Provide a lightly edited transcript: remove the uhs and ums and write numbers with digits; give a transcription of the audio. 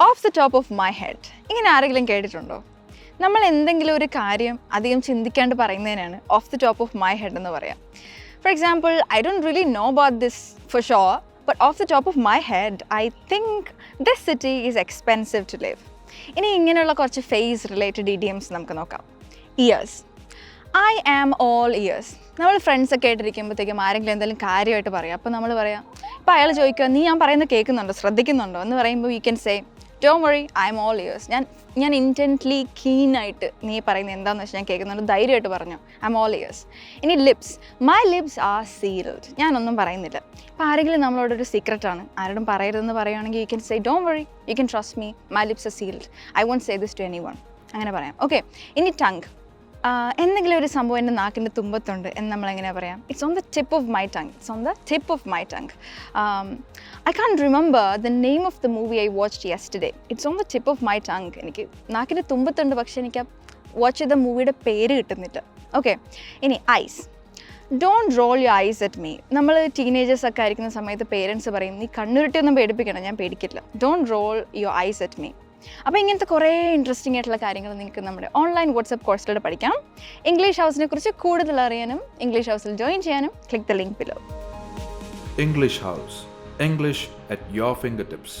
Of the top of my head. ഇങ്ങനെ ആരെങ്കിലും കേട്ടിട്ടുണ്ടോ? നമ്മൾ എന്തെങ്കിലും ഒരു കാര്യം അധികം ചിന്തിക്കാണ്ട് പറയുന്നതിനാണ് off the top of my head എന്ന് പറയാം. For example, I don't really know about this for sure, but off the top of my head I think this city is expensive to live. ഇനി ഇങ്ങനെയുള്ള കുറച്ച് face related idioms നമുക്ക് നോക്കാം. Ears. I am all ears. നമ്മൾ ഫ്രണ്ട്സൊക്കെ ആയിട്ടിരിക്കുമ്പോഴത്തേക്കും ആരെങ്കിലും എന്തെങ്കിലും കാര്യമായിട്ട് പറയാം. അപ്പോൾ നമ്മൾ പറയാം, ഇപ്പോൾ അയാൾ ചോദിക്കുക, നീ ഞാൻ പറയുന്നത് കേൾക്കുന്നുണ്ടോ, ശ്രദ്ധിക്കുന്നുണ്ടോ എന്ന് പറയുമ്പോൾ U can say, don't worry, I am all years. ഞാൻ ഇൻറ്റൻറ്റ്ലി കീനായിട്ട് നീ പറയുന്നത് എന്താണെന്ന് വെച്ചാൽ ഞാൻ കേൾക്കുന്നുണ്ട്, ധൈര്യമായിട്ട് പറഞ്ഞു, ഐ എം ഓൾ ഇയേഴ്സ്. ഇനി lips. My lips are sealed. ഞാനൊന്നും പറയുന്നില്ല. ഇപ്പോൾ ആരെങ്കിലും നമ്മളോടൊരു സീക്രട്ടാണ്, ആരോടും പറയരുതെന്ന് പറയുകയാണെങ്കിൽ you can say, don't worry, you can trust me, my lips are sealed, I won't say this to anyone. അങ്ങനെ പറയാം. ഓക്കെ. ഇനി ടങ്. എന്തെങ്കിലും ഒരു സംഭവം എൻ്റെ നാക്കിൻ്റെ തുമ്പത്തുണ്ട് എന്ന് നമ്മളെങ്ങനെയാണ് പറയാം? It's on the tip of my tongue. It's on the tip of my tongue. I can't remember the name of the movie I watched yesterday. It's on the tip of my tongue. എനിക്ക് നാക്കിൻ്റെ തുമ്പത്തുണ്ട്, പക്ഷേ എനിക്ക് watch ചെയ്ത മൂവിയുടെ പേര് കിട്ടുന്നില്ല. Okay. ഇനി eyes. Don't roll your eyes at me. നമ്മൾ ടീനേജേഴ്സൊക്കെ ആയിരിക്കുന്ന സമയത്ത് പേരൻസ് പറയും, നീ കണ്ണുരുട്ടിയൊന്നും പേടിപ്പിക്കണം. ഞാൻ പേടിക്കില്ല. Don't roll your eyes at me. അപ്പോൾ ഇങ്ങനത്തെ കുറേ ഇൻട്രസ്റ്റിംഗ് ആയിട്ടുള്ള കാര്യങ്ങൾ നിങ്ങൾക്ക് നമ്മുടെ ഓൺലൈൻ വാട്സ്ആപ്പ് കോഴ്സിലൂടെ പഠിക്കാം. ഇംഗ്ലീഷ് ഹൗസിനെ കുറിച്ച് കൂടുതൽ അറിയാനും ഇംഗ്ലീഷ് ഹൗസിൽ ജോയിൻ ചെയ്യാനും click the link below. English House. English at your fingertips.